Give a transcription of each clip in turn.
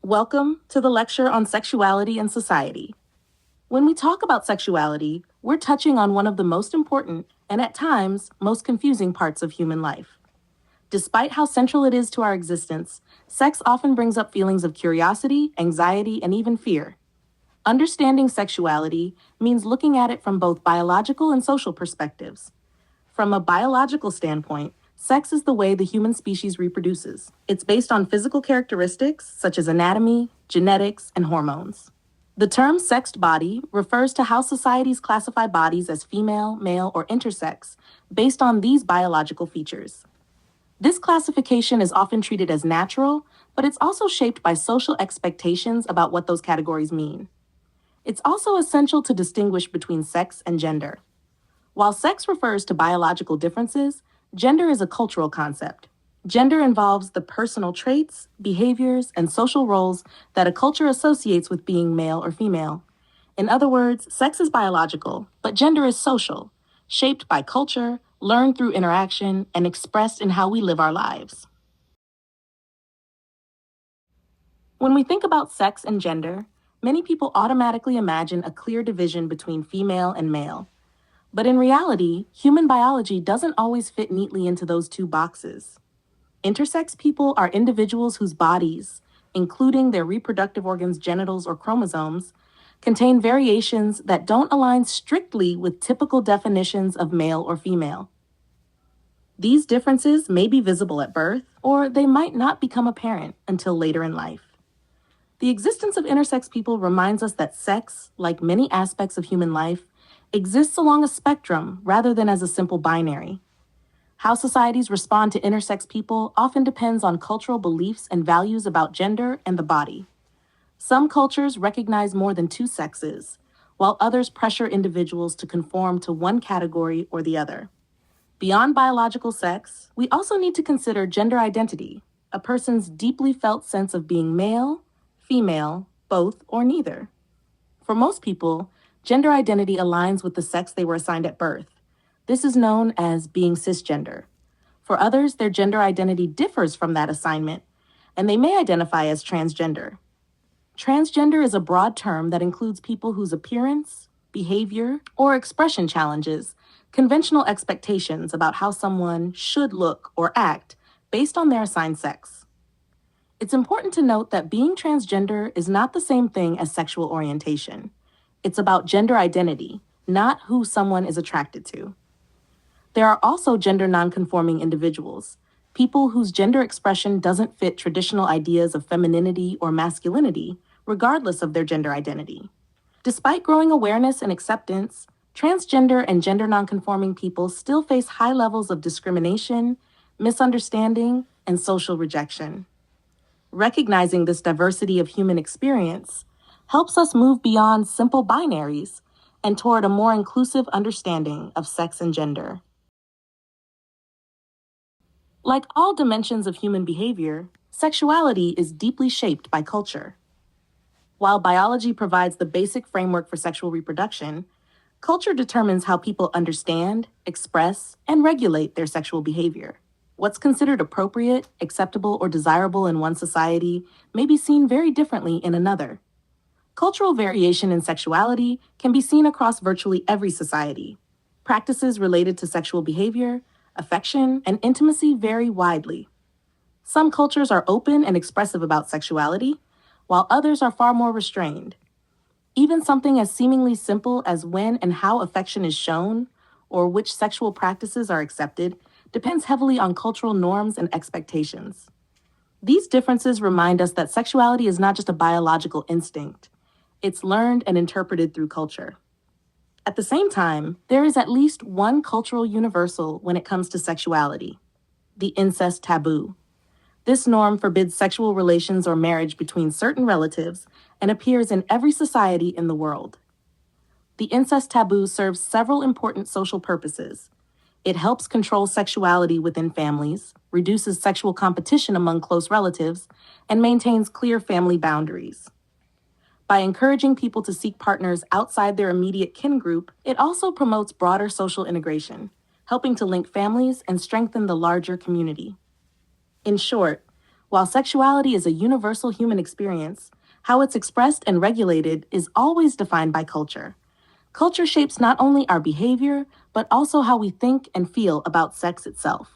Welcome to the lecture on sexuality and society. When we talk about sexuality, we're touching on one of the most important and at times most confusing parts of human life. Despite how central it is to our existence, sex often brings up feelings of curiosity, anxiety, and even fear. Understanding sexuality means looking at it from both biological and social perspectives. From a biological standpoint, sex is the way the human species reproduces. It's based on physical characteristics such as anatomy, genetics, and hormones. The term sexed body refers to how societies classify bodies as female, male, or intersex based on these biological features. This classification is often treated as natural, but it's also shaped by social expectations about what those categories mean. It's also essential to distinguish between sex and gender. While sex refers to biological differences, gender is a cultural concept. Gender involves the personal traits, behaviors, and social roles that a culture associates with being male or female. In other words, sex is biological, but gender is social, shaped by culture, learned through interaction, and expressed in how we live our lives. When we think about sex and gender, many people automatically imagine a clear division between female and male. But in reality, human biology doesn't always fit neatly into those two boxes. Intersex people are individuals whose bodies, including their reproductive organs, genitals, or chromosomes, contain variations that don't align strictly with typical definitions of male or female. These differences may be visible at birth, or they might not become apparent until later in life. The existence of intersex people reminds us that sex, like many aspects of human life, exists along a spectrum rather than as a simple binary. How societies respond to intersex people often depends on cultural beliefs and values about gender and the body. Some cultures recognize more than two sexes, while others pressure individuals to conform to one category or the other. Beyond biological sex, we also need to consider gender identity, a person's deeply felt sense of being male, female, both, or neither. For most people, gender identity aligns with the sex they were assigned at birth. This is known as being cisgender. For others, their gender identity differs from that assignment, and they may identify as transgender. Transgender is a broad term that includes people whose appearance, behavior, or expression challenges conventional expectations about how someone should look or act based on their assigned sex. It's important to note that being transgender is not the same thing as sexual orientation. It's about gender identity, not who someone is attracted to. There are also gender nonconforming individuals, people whose gender expression doesn't fit traditional ideas of femininity or masculinity, regardless of their gender identity. Despite growing awareness and acceptance, transgender and gender nonconforming people still face high levels of discrimination, misunderstanding, and social rejection. Recognizing this diversity of human experience helps us move beyond simple binaries and toward a more inclusive understanding of sex and gender. Like all dimensions of human behavior, sexuality is deeply shaped by culture. While biology provides the basic framework for sexual reproduction, culture determines how people understand, express, and regulate their sexual behavior. What's considered appropriate, acceptable, or desirable in one society may be seen very differently in another. Cultural variation in sexuality can be seen across virtually every society. Practices related to sexual behavior, affection, and intimacy vary widely. Some cultures are open and expressive about sexuality, while others are far more restrained. Even something as seemingly simple as when and how affection is shown, or which sexual practices are accepted, depends heavily on cultural norms and expectations. These differences remind us that sexuality is not just a biological instinct. It's learned and interpreted through culture. At the same time, there is at least one cultural universal when it comes to sexuality: the incest taboo. This norm forbids sexual relations or marriage between certain relatives and appears in every society in the world. The incest taboo serves several important social purposes. It helps control sexuality within families, reduces sexual competition among close relatives, and maintains clear family boundaries. By encouraging people to seek partners outside their immediate kin group, it also promotes broader social integration, helping to link families and strengthen the larger community. In short, While sexuality is a universal human experience, how it's expressed and regulated is always defined by culture. Culture shapes not only our behavior, but also how we think and feel about sex itself.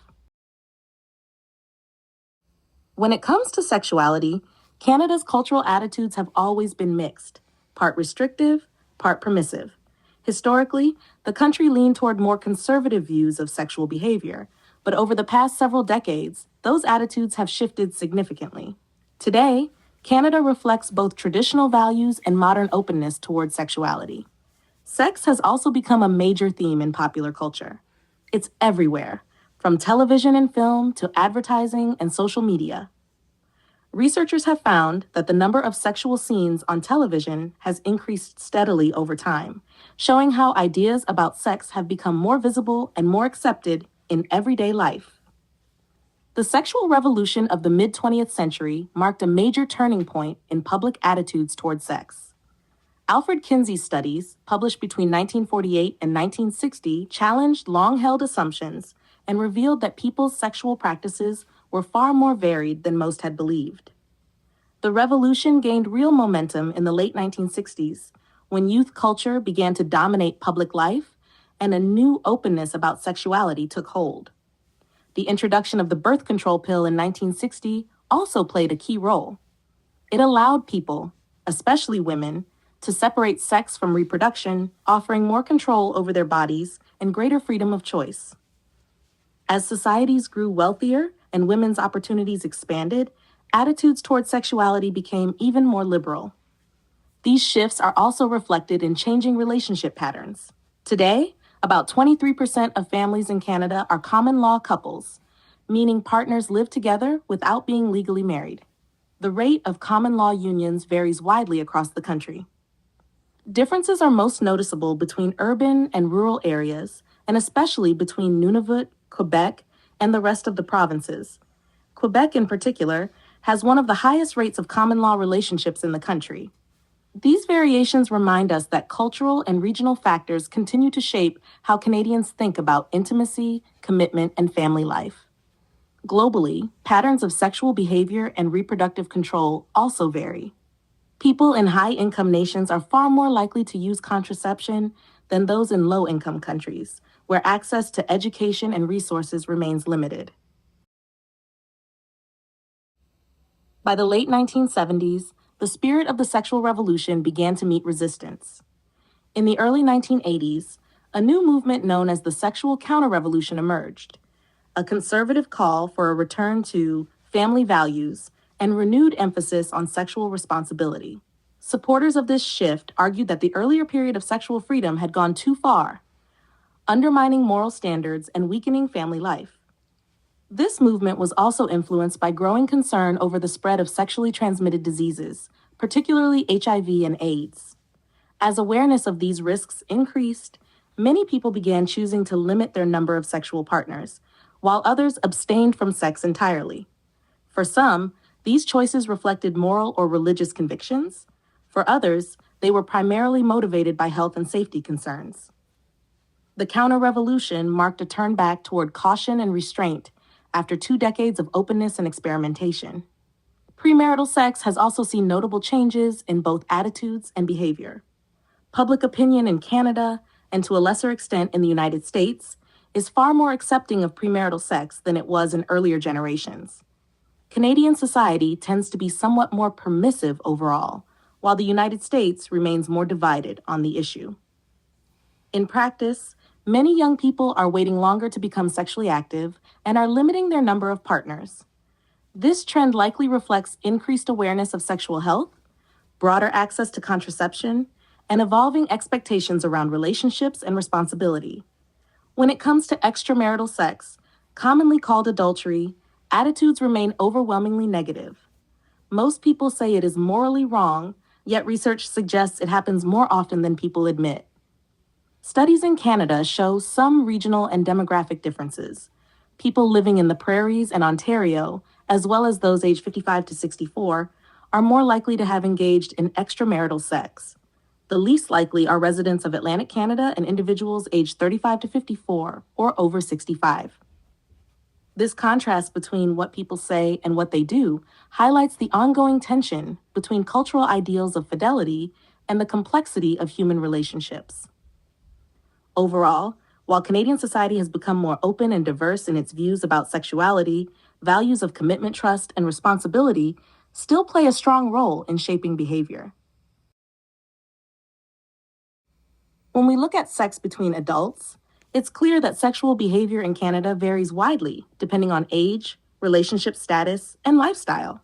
When it comes to sexuality, Canada's cultural attitudes have always been mixed, part restrictive, part permissive. Historically, the country leaned toward more conservative views of sexual behavior, but over the past several decades, those attitudes have shifted significantly. Today, Canada reflects both traditional values and modern openness toward sexuality. Sex has also become a major theme in popular culture. It's everywhere, from television and film to advertising and social media. Researchers have found that the number of sexual scenes on television has increased steadily over time, showing how ideas about sex have become more visible and more accepted in everyday life. The sexual revolution of the mid-20th century marked a major turning point in public attitudes toward sex. Alfred Kinsey's studies, published between 1948 and 1960, challenged long-held assumptions and revealed that people's sexual practices were far more varied than most had believed. The revolution gained real momentum in the late 1960s, when youth culture began to dominate public life and a new openness about sexuality took hold. The introduction of the birth control pill in 1960 also played a key role. It allowed people, especially women, to separate sex from reproduction, offering more control over their bodies and greater freedom of choice. As societies grew wealthier and women's opportunities expanded, attitudes toward sexuality became even more liberal. These shifts are also reflected in changing relationship patterns. Today, about 23% of families in Canada are common law couples, meaning partners live together without being legally married. The rate of common law unions varies widely across the country. Differences are most noticeable between urban and rural areas, and especially between Nunavut, Quebec, and the rest of the provinces. Quebec, in particular, has one of the highest rates of common law relationships in the country. These variations remind us that cultural and regional factors continue to shape how Canadians think about intimacy, commitment, and family life. Globally, patterns of sexual behavior and reproductive control also vary. People in high-income nations are far more likely to use contraception than those in low-income countries, where access to education and resources remains limited. By the late 1970s, the spirit of the sexual revolution began to meet resistance. In the early 1980s, a new movement known as the sexual counter-revolution emerged, a conservative call for a return to family values and renewed emphasis on sexual responsibility. Supporters of this shift argued that the earlier period of sexual freedom had gone too far, undermining moral standards and weakening family life. This movement was also influenced by growing concern over the spread of sexually transmitted diseases, particularly HIV and AIDS. As awareness of these risks increased, many people began choosing to limit their number of sexual partners, while others abstained from sex entirely. For some, these choices reflected moral or religious convictions. For others, they were primarily motivated by health and safety concerns. The counter-revolution marked a turn back toward caution and restraint after 2 decades of openness and experimentation. Premarital sex has also seen notable changes in both attitudes and behavior. Public opinion in Canada, and to a lesser extent in the United States, is far more accepting of premarital sex than it was in earlier generations. Canadian society tends to be somewhat more permissive overall, while the United States remains more divided on the issue. In practice, many young people are waiting longer to become sexually active and are limiting their number of partners. This trend likely reflects increased awareness of sexual health, broader access to contraception, and evolving expectations around relationships and responsibility. When it comes to extramarital sex, commonly called adultery, attitudes remain overwhelmingly negative. Most people say it is morally wrong, yet research suggests it happens more often than people admit. Studies in Canada show some regional and demographic differences. People living in the prairies and Ontario, as well as those aged 55 to 64, are more likely to have engaged in extramarital sex. The least likely are residents of Atlantic Canada and individuals aged 35 to 54 or over 65. This contrast between what people say and what they do highlights the ongoing tension between cultural ideals of fidelity and the complexity of human relationships. Overall, while Canadian society has become more open and diverse in its views about sexuality, values of commitment, trust, and responsibility still play a strong role in shaping behavior. When we look at sex between adults, it's clear that sexual behavior in Canada varies widely depending on age, relationship status, and lifestyle.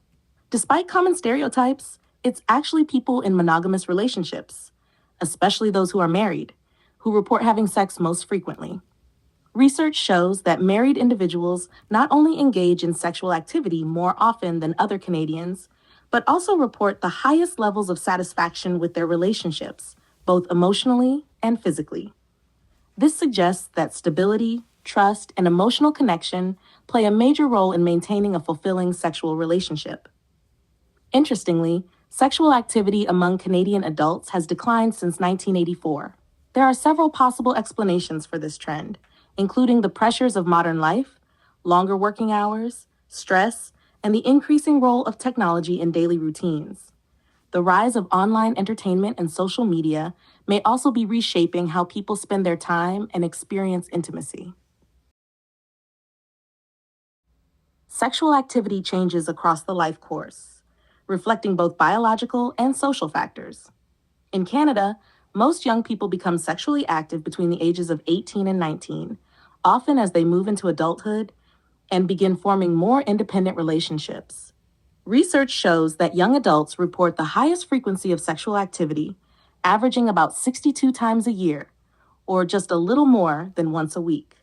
Despite common stereotypes, it's actually people in monogamous relationships, especially those who are married, who report having sex most frequently. Research shows that married individuals not only engage in sexual activity more often than other Canadians, but also report the highest levels of satisfaction with their relationships, both emotionally and physically. This suggests that stability, trust, and emotional connection play a major role in maintaining a fulfilling sexual relationship. Interestingly, sexual activity among Canadian adults has declined since 1984. There are several possible explanations for this trend, including the pressures of modern life, longer working hours, stress, and the increasing role of technology in daily routines. The rise of online entertainment and social media may also be reshaping how people spend their time and experience intimacy. Sexual activity changes across the life course, reflecting both biological and social factors. In Canada, most young people become sexually active between the ages of 18 and 19, often as they move into adulthood and begin forming more independent relationships. Research shows that young adults report the highest frequency of sexual activity, averaging about 62 times a year, or just a little more than once a week.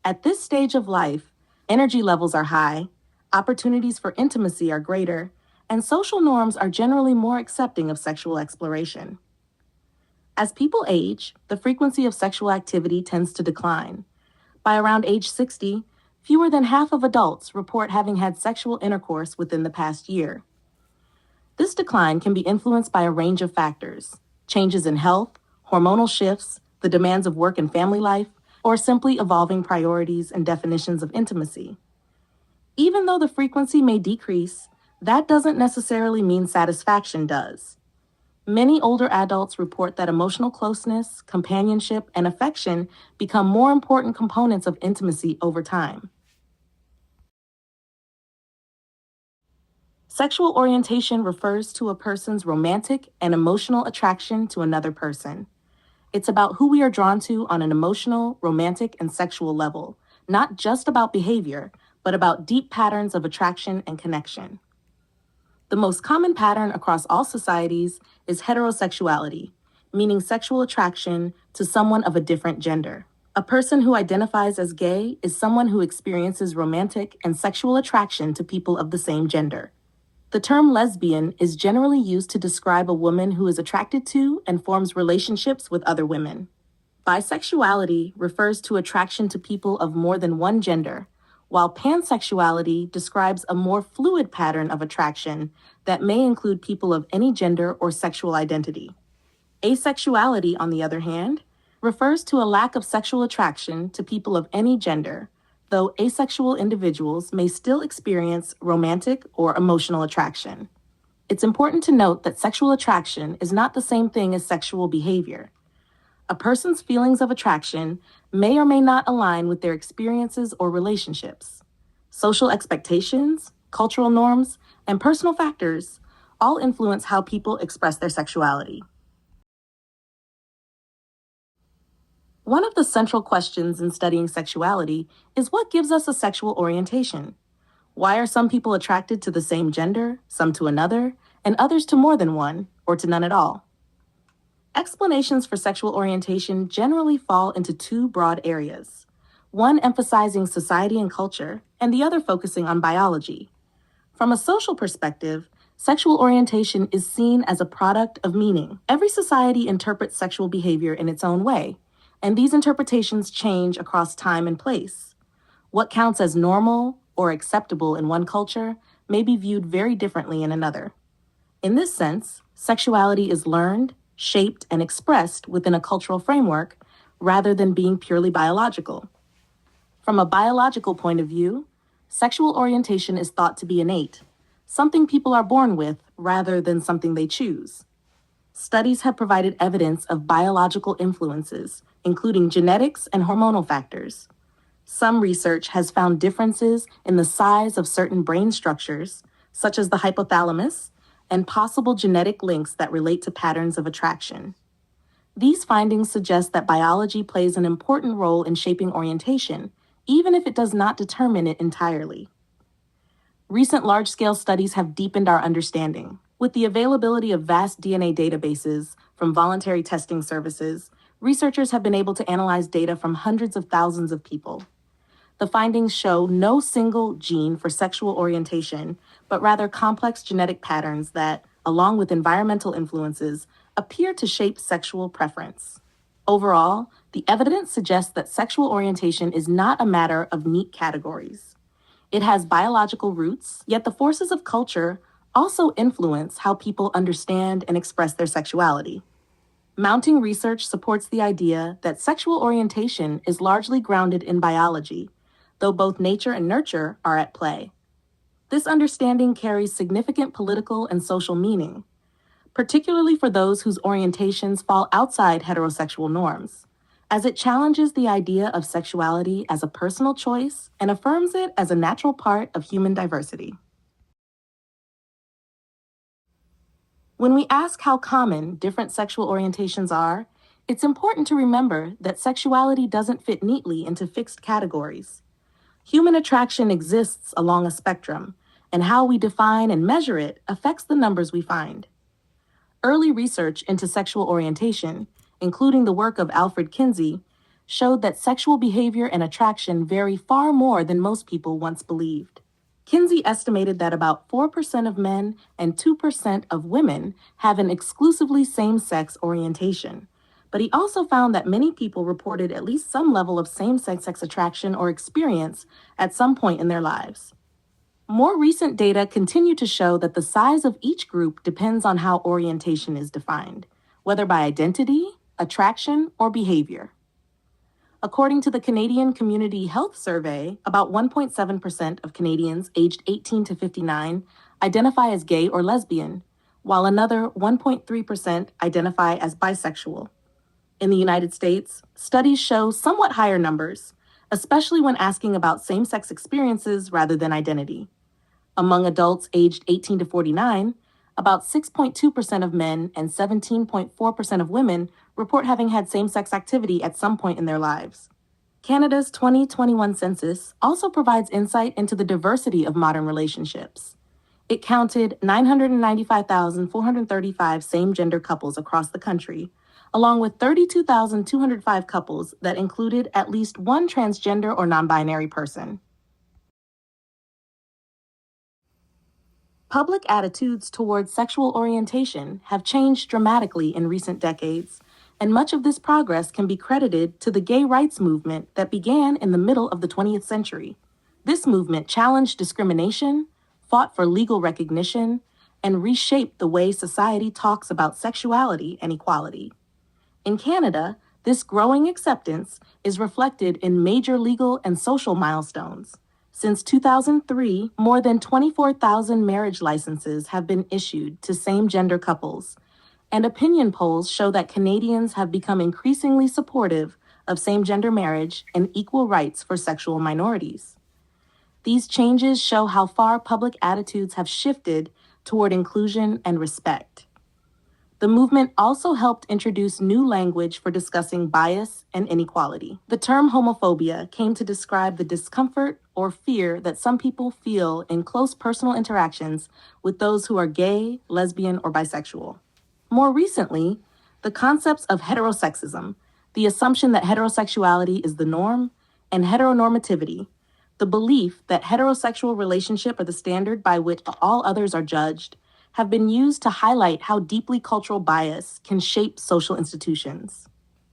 At this stage of life, energy levels are high, opportunities for intimacy are greater, and social norms are generally more accepting of sexual exploration. As people age, the frequency of sexual activity tends to decline. By around age 60, fewer than half of adults report having had sexual intercourse within the past year. This decline can be influenced by a range of factors: changes in health, hormonal shifts, the demands of work and family life, or simply evolving priorities and definitions of intimacy. Even though the frequency may decrease, that doesn't necessarily mean satisfaction does. Many older adults report that emotional closeness, companionship, and affection become more important components of intimacy over time. Sexual orientation refers to a person's romantic and emotional attraction to another person. It's about who we are drawn to on an emotional, romantic, and sexual level, not just about behavior, but about deep patterns of attraction and connection. The most common pattern across all societies is heterosexuality, meaning sexual attraction to someone of a different gender. A person who identifies as gay is someone who experiences romantic and sexual attraction to people of the same gender. The term lesbian is generally used to describe a woman who is attracted to and forms relationships with other women. Bisexuality refers to attraction to people of more than one gender, while pansexuality describes a more fluid pattern of attraction that may include people of any gender or sexual identity. Asexuality, on the other hand, refers to a lack of sexual attraction to people of any gender, though asexual individuals may still experience romantic or emotional attraction. It's important to note that sexual attraction is not the same thing as sexual behavior. A person's feelings of attraction may or may not align with their experiences or relationships. Social expectations, cultural norms, and personal factors all influence how people express their sexuality. One of the central questions in studying sexuality is what gives us a sexual orientation? Why are some people attracted to the same gender, some to another, and others to more than one, or to none at all? Explanations for sexual orientation generally fall into two broad areas, one emphasizing society and culture, and the other focusing on biology. From a social perspective, sexual orientation is seen as a product of meaning. Every society interprets sexual behavior in its own way, and these interpretations change across time and place. What counts as normal or acceptable in one culture may be viewed very differently in another. In this sense, sexuality is learned, shaped, and expressed within a cultural framework rather than being purely biological. From a biological point of view, Sexual orientation is thought to be innate, something people are born with rather than something they choose. Studies have provided evidence of biological influences, including genetics and hormonal factors. Some research has found differences in the size of certain brain structures, such as the hypothalamus, and possible genetic links that relate to patterns of attraction. These findings suggest that biology plays an important role in shaping orientation, even if it does not determine it entirely. Recent large-scale studies have deepened our understanding. With the availability of vast DNA databases from voluntary testing services, researchers have been able to analyze data from hundreds of thousands of people. The findings show no single gene for sexual orientation, but rather complex genetic patterns that, along with environmental influences, appear to shape sexual preference. Overall, the evidence suggests that sexual orientation is not a matter of neat categories. It has biological roots, yet the forces of culture also influence how people understand and express their sexuality. Mounting research supports the idea that sexual orientation is largely grounded in biology, though both nature and nurture are at play. This understanding carries significant political and social meaning, particularly for those whose orientations fall outside heterosexual norms, as it challenges the idea of sexuality as a personal choice and affirms it as a natural part of human diversity. When we ask how common different sexual orientations are, it's important to remember that sexuality doesn't fit neatly into fixed categories. Human attraction exists along a spectrum, and how we define and measure it affects the numbers we find. Early research into sexual orientation, including the work of Alfred Kinsey, showed that sexual behavior and attraction vary far more than most people once believed. Kinsey estimated that about 4% of men and 2% of women have an exclusively same-sex orientation, but he also found that many people reported at least some level of same-sex attraction or experience at some point in their lives. More recent data continue to show that the size of each group depends on how orientation is defined, whether by identity, attraction, or behavior. According to the Canadian Community Health Survey, about 1.7% of Canadians aged 18 to 59 identify as gay or lesbian, while another 1.3% identify as bisexual. In the United States, studies show somewhat higher numbers, especially when asking about same-sex experiences rather than identity. Among adults aged 18 to 49, about 6.2% of men and 17.4% of women report having had same-sex activity at some point in their lives. Canada's 2021 census also provides insight into the diversity of modern relationships. It counted 995,435 same-gender couples across the country, along with 32,205 couples that included at least one transgender or non-binary person. Public attitudes towards sexual orientation have changed dramatically in recent decades, and much of this progress can be credited to the gay rights movement that began in the middle of the 20th century. This movement challenged discrimination, fought for legal recognition, and reshaped the way society talks about sexuality and equality. In Canada, this growing acceptance is reflected in major legal and social milestones. Since 2003, more than 24,000 marriage licenses have been issued to same-gender couples, and opinion polls show that Canadians have become increasingly supportive of same-gender marriage and equal rights for sexual minorities. These changes show how far public attitudes have shifted toward inclusion and respect. The movement also helped introduce new language for discussing bias and inequality. The term homophobia came to describe the discomfort or fear that some people feel in close personal interactions with those who are gay, lesbian, or bisexual. More recently, the concepts of heterosexism, the assumption that heterosexuality is the norm, and heteronormativity, the belief that heterosexual relationships are the standard by which all others are judged, have been used to highlight how deeply cultural bias can shape social institutions.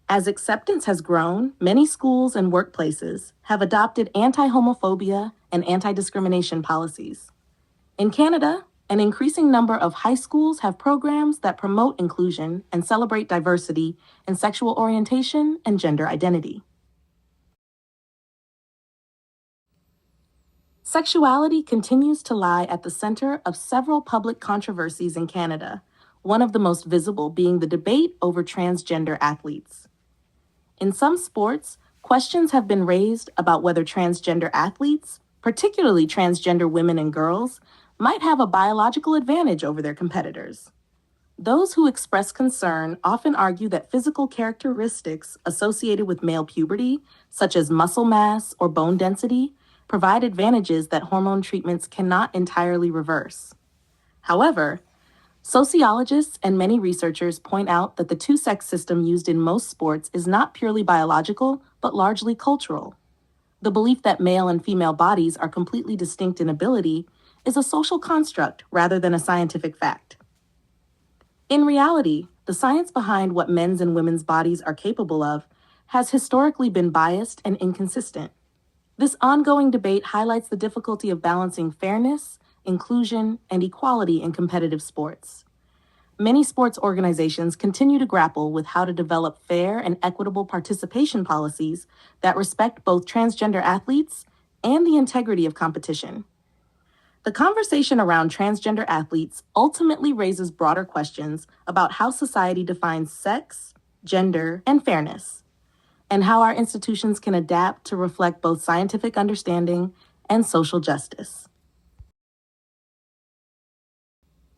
As acceptance has grown, many schools and workplaces have adopted anti-homophobia and anti-discrimination policies. In Canada, an increasing number of high schools have programs that promote inclusion and celebrate diversity in sexual orientation and gender identity. Sexuality continues to lie at the center of several public controversies in Canada, one of the most visible being the debate over transgender athletes. In some sports, questions have been raised about whether transgender athletes, particularly transgender women and girls, might have a biological advantage over their competitors. Those who express concern often argue that physical characteristics associated with male puberty, such as muscle mass or bone density, provide advantages that hormone treatments cannot entirely reverse. However, sociologists and many researchers point out that the two-sex system used in most sports is not purely biological, but largely cultural. The belief that male and female bodies are completely distinct in ability is a social construct rather than a scientific fact. In reality, the science behind what men's and women's bodies are capable of has historically been biased and inconsistent. This ongoing debate highlights the difficulty of balancing fairness, inclusion, and equality in competitive sports. Many sports organizations continue to grapple with how to develop fair and equitable participation policies that respect both transgender athletes and the integrity of competition. The conversation around transgender athletes ultimately raises broader questions about how society defines sex, gender, and fairness, and how our institutions can adapt to reflect both scientific understanding and social justice.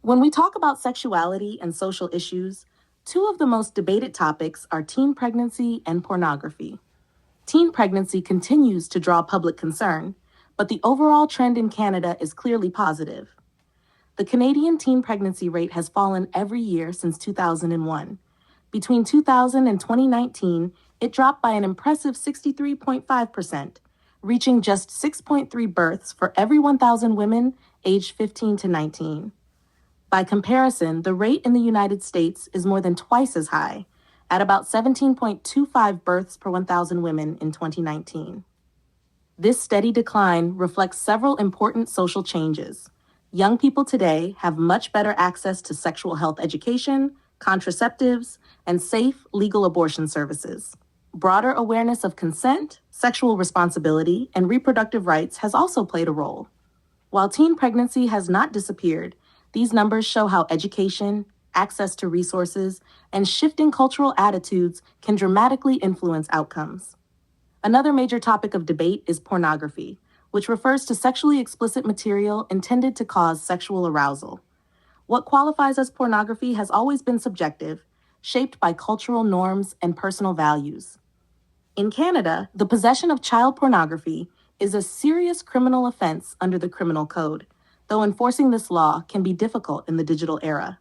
When we talk about sexuality and social issues, two of the most debated topics are teen pregnancy and pornography. Teen pregnancy continues to draw public concern, but the overall trend in Canada is clearly positive. The Canadian teen pregnancy rate has fallen every year since 2001. Between 2000 and 2019, it dropped by an impressive 63.5%, reaching just 6.3 births for every 1,000 women aged 15 to 19. By comparison, the rate in the United States is more than twice as high, at about 17.25 births per 1,000 women in 2019. This steady decline reflects several important social changes. Young people today have much better access to sexual health education, contraceptives, and safe legal abortion services. Broader awareness of consent, sexual responsibility, and reproductive rights has also played a role. While teen pregnancy has not disappeared, these numbers show how education, access to resources, and shifting cultural attitudes can dramatically influence outcomes. Another major topic of debate is pornography, which refers to sexually explicit material intended to cause sexual arousal. What qualifies as pornography has always been subjective, shaped by cultural norms and personal values. In Canada, the possession of child pornography is a serious criminal offense under the Criminal Code, though enforcing this law can be difficult in the digital era.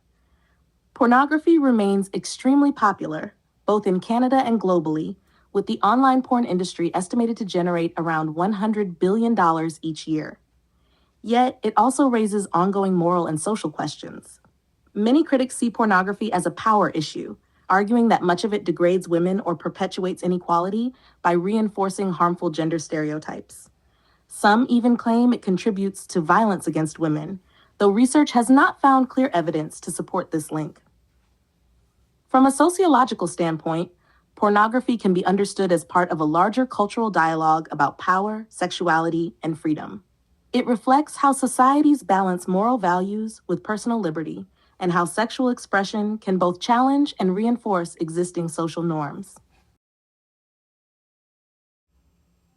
Pornography remains extremely popular, both in Canada and globally, with the online porn industry estimated to generate around $100 billion each year. Yet, it also raises ongoing moral and social questions. Many critics see pornography as a power issue, arguing that much of it degrades women or perpetuates inequality by reinforcing harmful gender stereotypes. Some even claim it contributes to violence against women, though research has not found clear evidence to support this link. From a sociological standpoint, pornography can be understood as part of a larger cultural dialogue about power, sexuality, and freedom. It reflects how societies balance moral values with personal liberty, and how sexual expression can both challenge and reinforce existing social norms.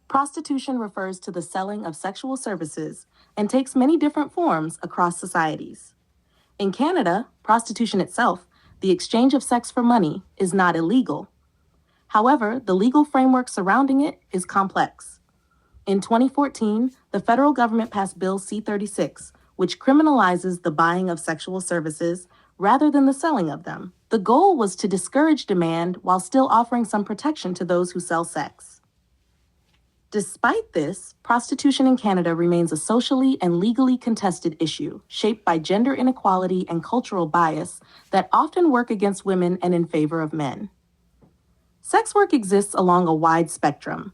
Prostitution refers to the selling of sexual services and takes many different forms across societies. In Canada, prostitution itself, the exchange of sex for money, is not illegal. However, the legal framework surrounding it is complex. In 2014, the federal government passed Bill C-36, which criminalizes the buying of sexual services rather than the selling of them. The goal was to discourage demand while still offering some protection to those who sell sex. Despite this, prostitution in Canada remains a socially and legally contested issue, shaped by gender inequality and cultural bias that often work against women and in favor of men. Sex work exists along a wide spectrum.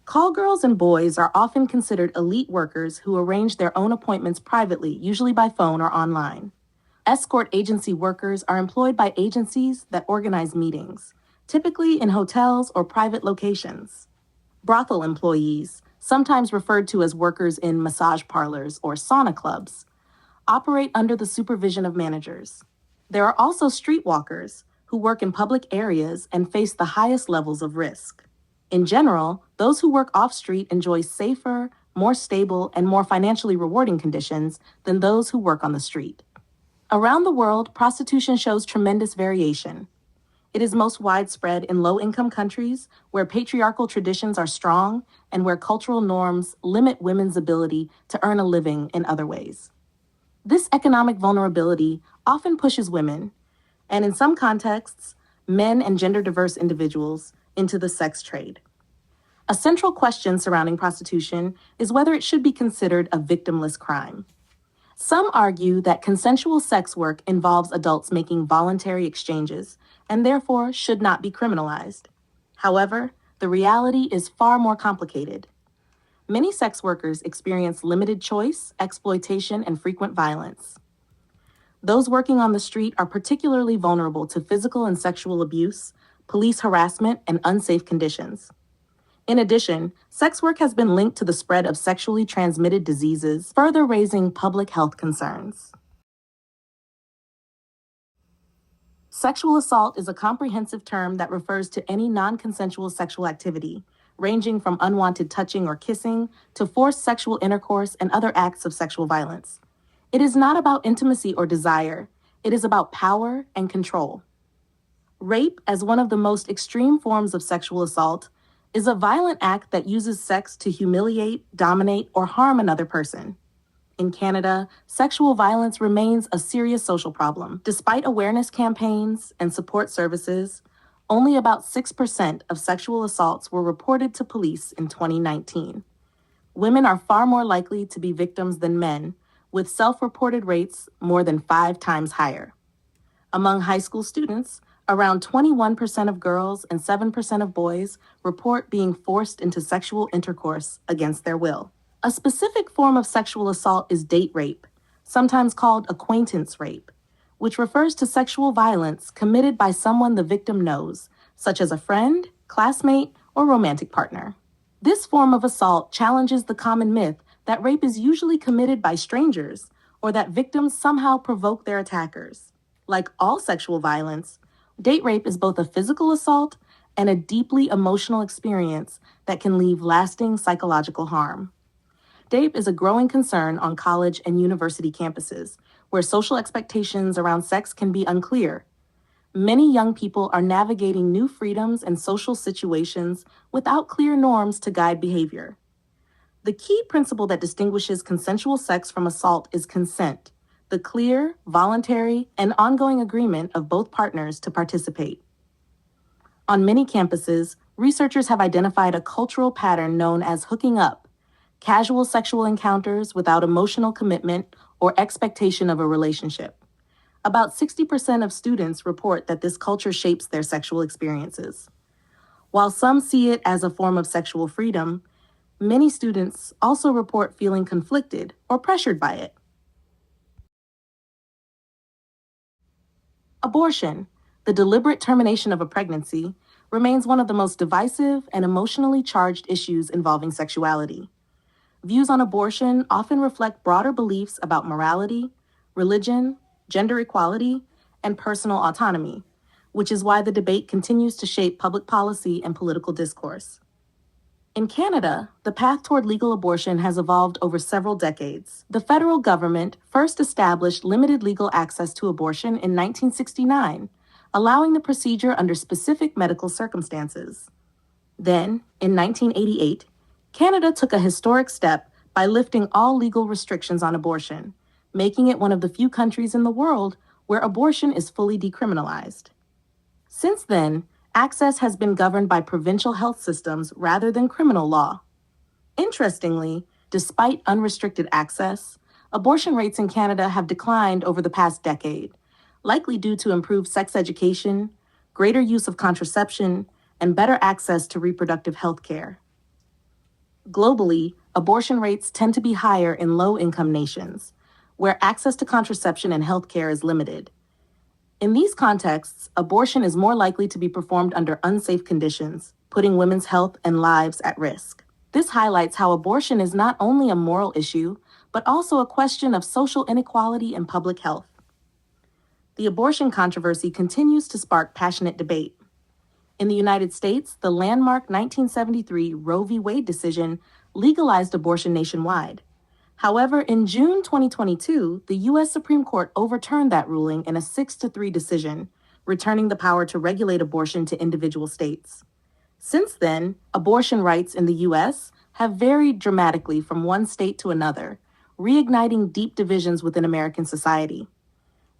Call girls and boys are often considered elite workers who arrange their own appointments privately, usually by phone or online. Escort agency workers are employed by agencies that organize meetings, typically in hotels or private locations. Brothel employees, sometimes referred to as workers in massage parlors or sauna clubs, operate under the supervision of managers. There are also streetwalkers who work in public areas and face the highest levels of risk. In general, those who work off-street enjoy safer, more stable, and more financially rewarding conditions than those who work on the street. Around the world, prostitution shows tremendous variation. It is most widespread in low-income countries where patriarchal traditions are strong and where cultural norms limit women's ability to earn a living in other ways. This economic vulnerability often pushes women, and in some contexts, men and gender-diverse individuals, into the sex trade. A central question surrounding prostitution is whether it should be considered a victimless crime. Some argue that consensual sex work involves adults making voluntary exchanges and therefore should not be criminalized. However, the reality is far more complicated. Many sex workers experience limited choice, exploitation, and frequent violence. Those working on the street are particularly vulnerable to physical and sexual abuse, police harassment, and unsafe conditions. In addition, sex work has been linked to the spread of sexually transmitted diseases, further raising public health concerns. Sexual assault is a comprehensive term that refers to any non-consensual sexual activity, ranging from unwanted touching or kissing to forced sexual intercourse and other acts of sexual violence. It is not about intimacy or desire. It is about power and control. Rape, as one of the most extreme forms of sexual assault, is a violent act that uses sex to humiliate, dominate, or harm another person. In Canada, sexual violence remains a serious social problem. Despite awareness campaigns and support services, only about 6% of sexual assaults were reported to police in 2019. Women are far more likely to be victims than men, with self-reported rates more than 5 times higher. Among high school students, around 21% of girls and 7% of boys report being forced into sexual intercourse against their will. A specific form of sexual assault is date rape, sometimes called acquaintance rape, which refers to sexual violence committed by someone the victim knows, such as a friend, classmate, or romantic partner. This form of assault challenges the common myth that rape is usually committed by strangers or that victims somehow provoke their attackers. Like all sexual violence, date rape is both a physical assault and a deeply emotional experience that can leave lasting psychological harm. Date is a growing concern on college and university campuses, where social expectations around sex can be unclear. Many young people are navigating new freedoms and social situations without clear norms to guide behavior. The key principle that distinguishes consensual sex from assault is consent, the clear, voluntary, and ongoing agreement of both partners to participate. On many campuses, researchers have identified a cultural pattern known as hooking up, casual sexual encounters without emotional commitment or expectation of a relationship. About 60% of students report that this culture shapes their sexual experiences. While some see it as a form of sexual freedom, many students also report feeling conflicted or pressured by it. Abortion, the deliberate termination of a pregnancy, remains one of the most divisive and emotionally charged issues involving sexuality. Views on abortion often reflect broader beliefs about morality, religion, gender equality, and personal autonomy, which is why the debate continues to shape public policy and political discourse. In Canada, the path toward legal abortion has evolved over several decades. The federal government first established limited legal access to abortion in 1969, allowing the procedure under specific medical circumstances. Then, in 1988, Canada took a historic step by lifting all legal restrictions on abortion, making it one of the few countries in the world where abortion is fully decriminalized. Since then, access has been governed by provincial health systems rather than criminal law. Interestingly, despite unrestricted access, abortion rates in Canada have declined over the past decade, likely due to improved sex education, greater use of contraception, and better access to reproductive health care. Globally, abortion rates tend to be higher in low-income nations, where access to contraception and health care is limited. In these contexts, abortion is more likely to be performed under unsafe conditions, putting women's health and lives at risk. This highlights how abortion is not only a moral issue, but also a question of social inequality and public health. The abortion controversy continues to spark passionate debate. In the United States, the landmark 1973 Roe v. Wade decision legalized abortion nationwide. However, in June 2022, the U.S. Supreme Court overturned that ruling in a 6-3 decision, returning the power to regulate abortion to individual states. Since then, abortion rights in the U.S. have varied dramatically from one state to another, reigniting deep divisions within American society.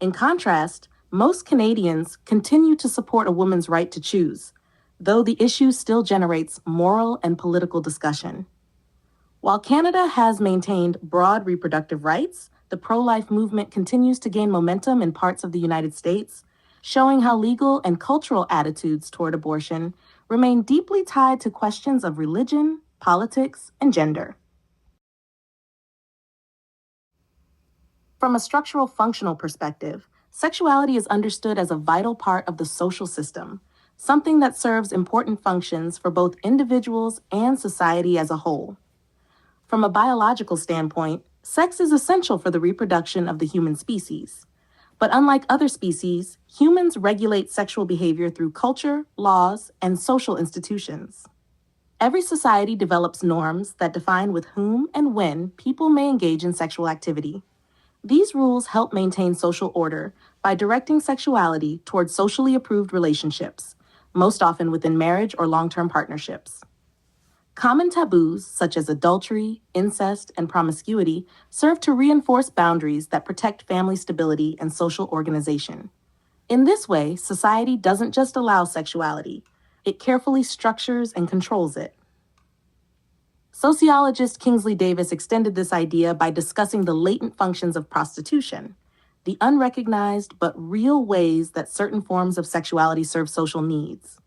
In contrast, most Canadians continue to support a woman's right to choose, though the issue still generates moral and political discussion. While Canada has maintained broad reproductive rights, the pro-life movement continues to gain momentum in parts of the United States, showing how legal and cultural attitudes toward abortion remain deeply tied to questions of religion, politics, and gender. From a structural functional perspective, sexuality is understood as a vital part of the social system, something that serves important functions for both individuals and society as a whole. From a biological standpoint, sex is essential for the reproduction of the human species. But unlike other species, humans regulate sexual behavior through culture, laws, and social institutions. Every society develops norms that define with whom and when people may engage in sexual activity. These rules help maintain social order by directing sexuality towards socially approved relationships, most often within marriage or long-term partnerships. Common taboos, such as adultery, incest, and promiscuity, serve to reinforce boundaries that protect family stability and social organization. In this way, society doesn't just allow sexuality, it carefully structures and controls it. Sociologist Kingsley Davis extended this idea by discussing the latent functions of prostitution, the unrecognized but real ways that certain forms of sexuality serve social needs.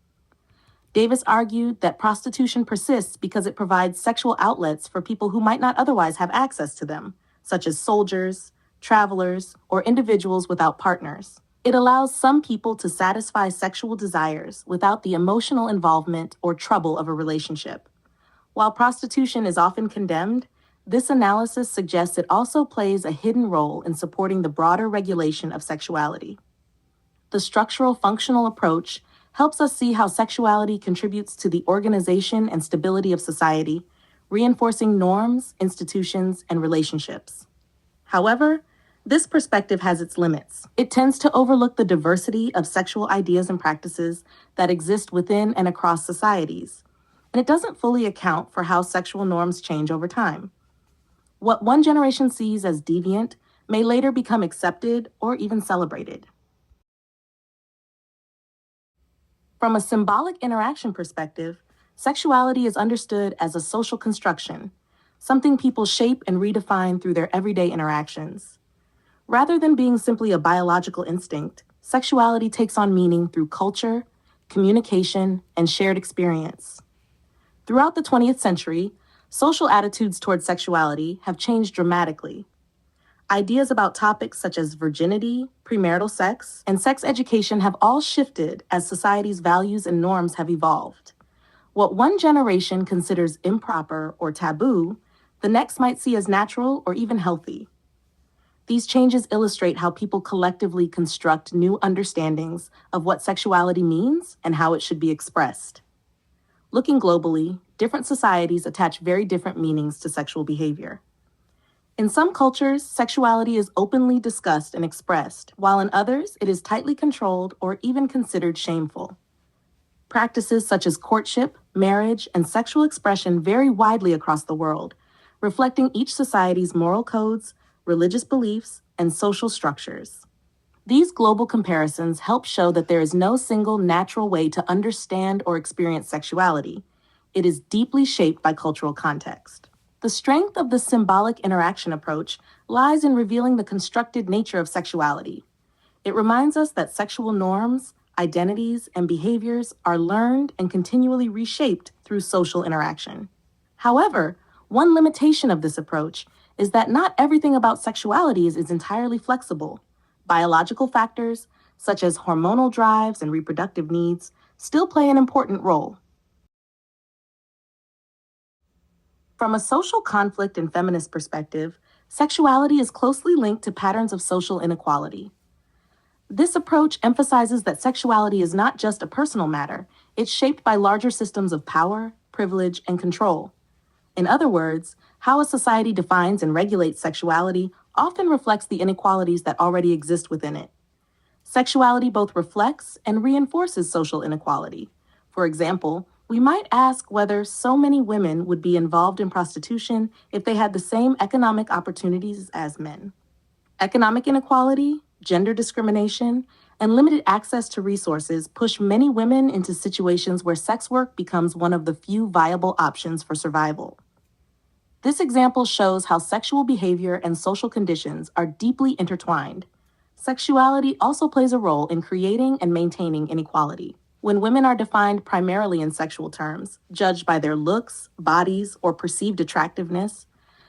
Davis argued that prostitution persists because it provides sexual outlets for people who might not otherwise have access to them, such as soldiers, travelers, or individuals without partners. It allows some people to satisfy sexual desires without the emotional involvement or trouble of a relationship. While prostitution is often condemned, this analysis suggests it also plays a hidden role in supporting the broader regulation of sexuality. The structural functional approach helps us see how sexuality contributes to the organization and stability of society, reinforcing norms, institutions, and relationships. However, this perspective has its limits. It tends to overlook the diversity of sexual ideas and practices that exist within and across societies, and it doesn't fully account for how sexual norms change over time. What one generation sees as deviant may later become accepted or even celebrated. From a symbolic interaction perspective, sexuality is understood as a social construction, something people shape and redefine through their everyday interactions. Rather than being simply a biological instinct, sexuality takes on meaning through culture, communication, and shared experience. Throughout the 20th century, social attitudes toward sexuality have changed dramatically. Ideas about topics such as virginity, premarital sex, and sex education have all shifted as society's values and norms have evolved. What one generation considers improper or taboo, the next might see as natural or even healthy. These changes illustrate how people collectively construct new understandings of what sexuality means and how it should be expressed. Looking globally, different societies attach very different meanings to sexual behavior. In some cultures, sexuality is openly discussed and expressed, while in others, it is tightly controlled or even considered shameful. Practices such as courtship, marriage, and sexual expression vary widely across the world, reflecting each society's moral codes, religious beliefs, and social structures. These global comparisons help show that there is no single natural way to understand or experience sexuality. It is deeply shaped by cultural context. The strength of the symbolic interaction approach lies in revealing the constructed nature of sexuality. It reminds us that sexual norms, identities, and behaviors are learned and continually reshaped through social interaction. However, one limitation of this approach is that not everything about sexuality is entirely flexible. Biological factors, such as hormonal drives and reproductive needs, still play an important role. From a social conflict and feminist perspective, sexuality is closely linked to patterns of social inequality. This approach emphasizes that sexuality is not just a personal matter, it's shaped by larger systems of power, privilege, and control. In other words, how a society defines and regulates sexuality often reflects the inequalities that already exist within it. Sexuality both reflects and reinforces social inequality. For example, we might ask whether so many women would be involved in prostitution if they had the same economic opportunities as men. Economic inequality, gender discrimination, and limited access to resources push many women into situations where sex work becomes one of the few viable options for survival. This example shows how sexual behavior and social conditions are deeply intertwined. Sexuality also plays a role in creating and maintaining inequality. When women are defined primarily in sexual terms, judged by their looks, bodies, or perceived attractiveness,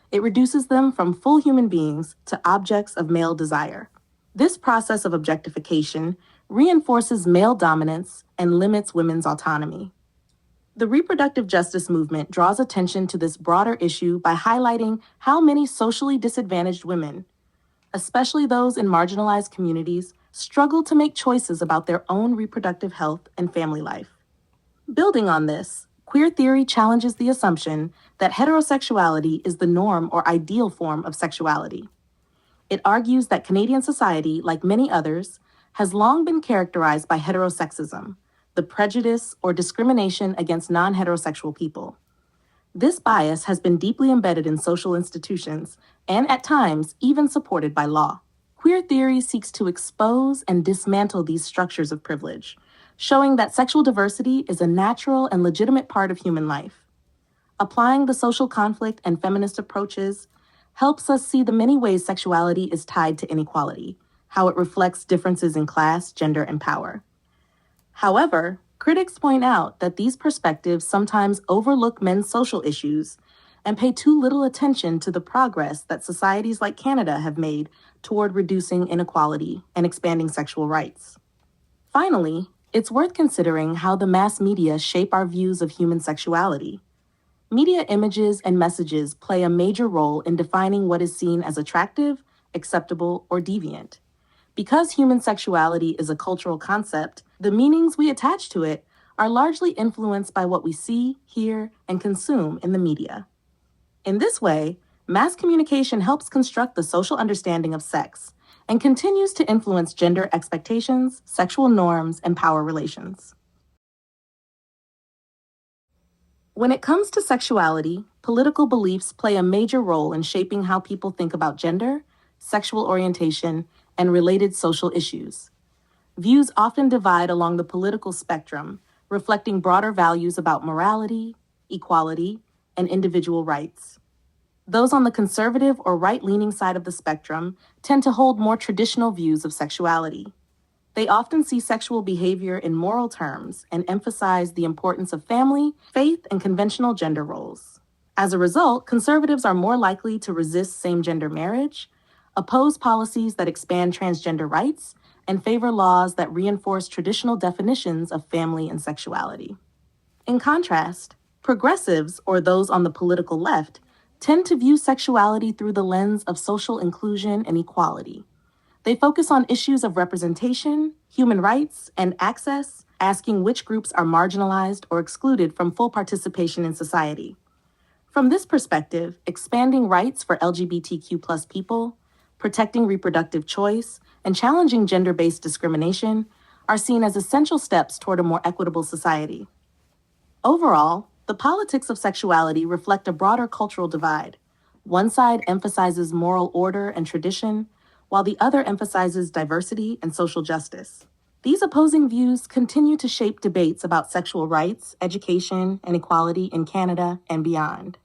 it reduces them from full human beings to objects of male desire. This process of objectification reinforces male dominance and limits women's autonomy. The reproductive justice movement draws attention to this broader issue by highlighting how many socially disadvantaged women, especially those in marginalized communities, struggle to make choices about their own reproductive health and family life. Building on this, queer theory challenges the assumption that heterosexuality is the norm or ideal form of sexuality. It argues that Canadian society, like many others, has long been characterized by heterosexism, the prejudice or discrimination against non-heterosexual people. This bias has been deeply embedded in social institutions and, at times, even supported by law. Queer theory seeks to expose and dismantle these structures of privilege, showing that sexual diversity is a natural and legitimate part of human life. Applying the social conflict and feminist approaches helps us see the many ways sexuality is tied to inequality, how it reflects differences in class, gender, and power. However, critics point out that these perspectives sometimes overlook men's social issues and pay too little attention to the progress that societies like Canada have made toward reducing inequality and expanding sexual rights. Finally, it's worth considering how the mass media shape our views of human sexuality. Media images and messages play a major role in defining what is seen as attractive, acceptable, or deviant. Because human sexuality is a cultural concept, the meanings we attach to it are largely influenced by what we see, hear, and consume in the media. In this way, mass communication helps construct the social understanding of sex and continues to influence gender expectations, sexual norms, and power relations. When it comes to sexuality, political beliefs play a major role in shaping how people think about gender, sexual orientation, and related social issues. Views often divide along the political spectrum, reflecting broader values about morality, equality, and individual rights. Those on the conservative or right-leaning side of the spectrum tend to hold more traditional views of sexuality. They often see sexual behavior in moral terms and emphasize the importance of family, faith, and conventional gender roles. As a result, conservatives are more likely to resist same-gender marriage, oppose policies that expand transgender rights, and favor laws that reinforce traditional definitions of family and sexuality. In contrast, progressives, or those on the political left, tend to view sexuality through the lens of social inclusion and equality. They focus on issues of representation, human rights, and access, asking which groups are marginalized or excluded from full participation in society. From this perspective, expanding rights for LGBTQ+ people, protecting reproductive choice, and challenging gender-based discrimination are seen as essential steps toward a more equitable society. Overall, the politics of sexuality reflect a broader cultural divide. One side emphasizes moral order and tradition, while the other emphasizes diversity and social justice. These opposing views continue to shape debates about sexual rights, education, and equality in Canada and beyond.